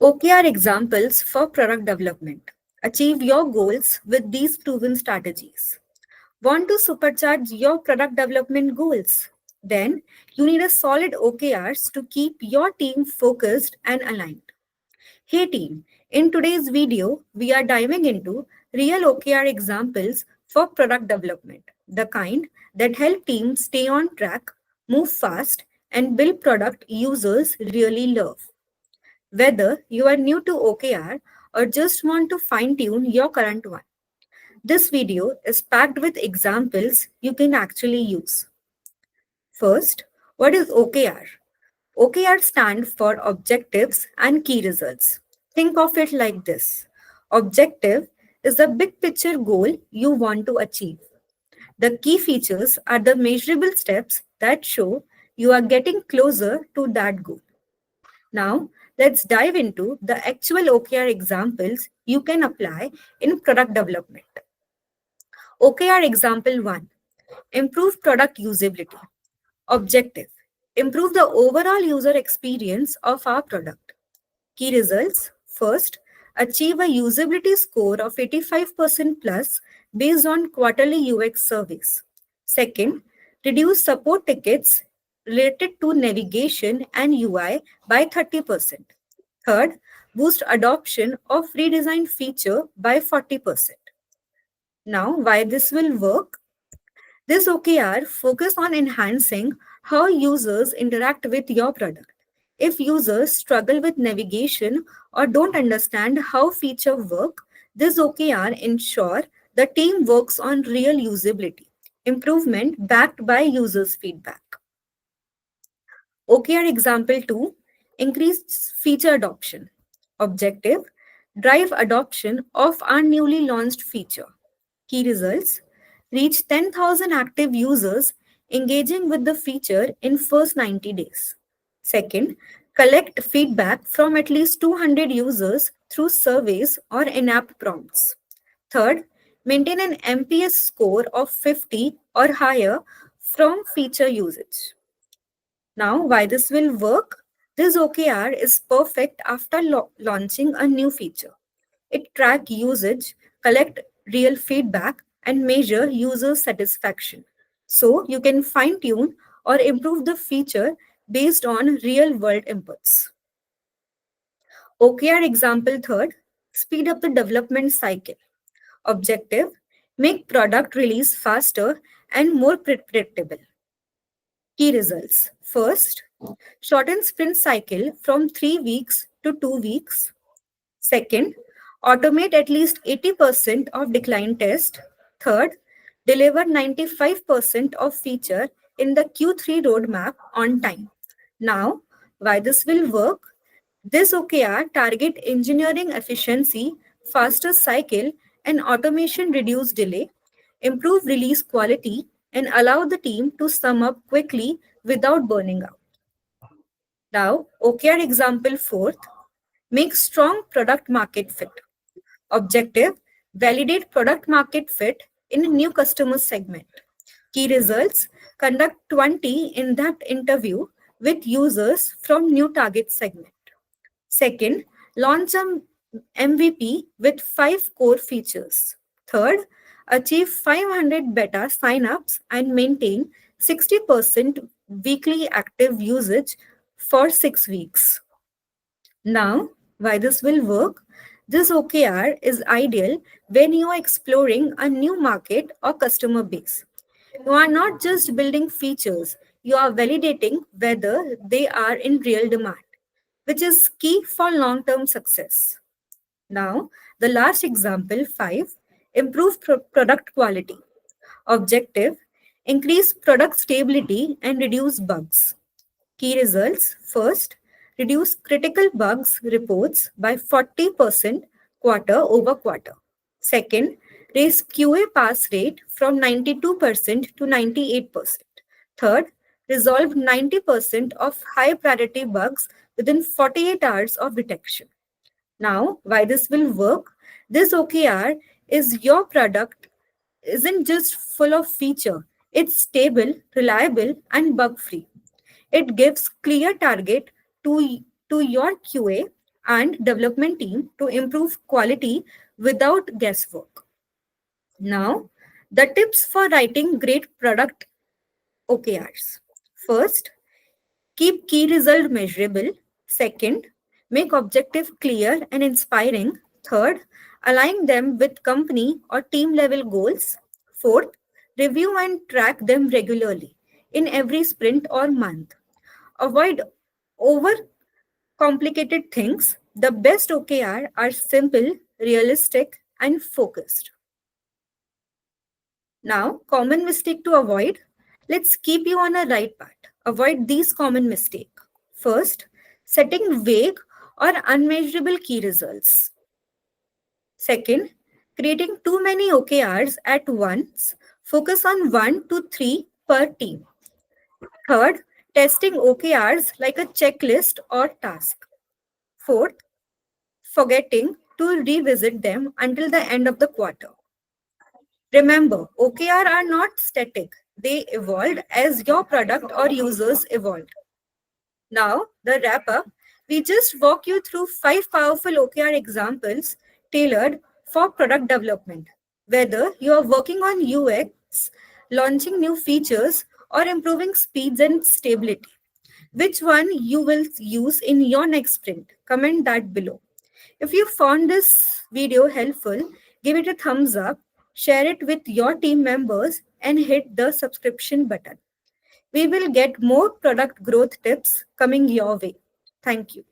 OKR examples for product development. Achieve your goals with these proven strategies. Want to supercharge your product development goals? Then you need a solid OKRs to keep your team focused and aligned. Hey team, in today's video, we are diving into real OKR examples for product development, the kind that help teams stay on track, move fast, and build product users really love. Whether you are new to OKR or just want to fine tune your current one, this video is packed with examples you can actually use. First, what is OKR? OKR stands for Objectives and Key Results. Think of it like this. Objective is the big picture goal you want to achieve. The key features are the measurable steps that show you are getting closer to that goal. Now, let's dive into the actual OKR examples you can apply in product development. OKR example 1. Improve product usability. Objective. Improve the overall user experience of our product. Key results. First, achieve a usability score of 85% plus based on quarterly UX surveys. Second, reduce support tickets related to navigation and UI by 30%. Third, boost adoption of redesigned feature by 40%. Now, why this will work? This OKR focus on enhancing how users interact with your product. If users struggle with navigation or don't understand how feature work, this OKR ensure the team works on real usability, improvement backed by users' feedback. OKR example 2, increase feature adoption. Objective, drive adoption of our newly launched feature. Key results, reach 10,000 active users engaging with the feature in first 90 days. Second, collect feedback from at least 200 users through surveys or in-app prompts. Third, maintain an NPS score of 50 or higher from feature usage. Now, why this will work? This OKR is perfect after launching a new feature. It track usage, collect real feedback, and measure user satisfaction. So you can fine tune or improve the feature based on real world inputs. OKR example third, speed up the development cycle. Objective, make product release faster and more predictable. Key results. First, shorten sprint cycle from 3 weeks to 2 weeks. Second, automate at least 80% of decline test. Third, deliver 95% of feature in the Q3 roadmap on time. Now, why this will work? This OKR target engineering efficiency, faster cycle, and automation reduce delay, improve release quality, and allow the team to sum up quickly without burning out. Now, OKR example fourth, make strong product market fit. Objective, validate product market fit in a new customer segment. Key results, conduct 20 in-depth interview with users from new target segment. Second, launch an MVP with 5 core features. Third, achieve 500 beta signups and maintain 60% weekly active usage for 6 weeks. Now, why this will work? This OKR is ideal when you are exploring a new market or customer base. You are not just building features, you are validating whether they are in real demand, which is key for long term success. Now, the last example 5, improve product quality. Objective, increase product stability and reduce bugs. Key results. First, reduce critical bugs reports by 40% quarter over quarter. Second, raise QA pass rate from 92% to 98%. Third, resolve 90% of high priority bugs within 48 hours of detection. Now, why this will work? This OKR is your product isn't just full of feature. It's stable, reliable, and bug free. It gives clear target to your QA, and development team to improve quality without guesswork. Now, the tips for writing great product OKRs. First, keep key result measurable. Second, make objective clear and inspiring. Third, align them with company or team level goals. Fourth, review and track them regularly in every sprint or month. Avoid over complicated things. The best OKR are simple, realistic, and focused. Now, common mistake to avoid. Let's keep you on a right path. Avoid these common mistakes. First, setting vague or unmeasurable key results. Second, creating too many OKRs at once. Focus on 1 to 3 per team. Third, testing OKRs like a checklist or task. Fourth, forgetting to revisit them until the end of the quarter. Remember, OKR are not static. They evolved as your product or users evolved. Now, the wrap up. We just walk you through 5 powerful OKR examples tailored for product development. Whether you are working on UX, launching new features, or improving speeds and stability, which one you will use in your next sprint? Comment that below. If you found this video helpful, give it a thumbs up, share it with your team members, and hit the subscription button. We will get more product growth tips coming your way. Thank you.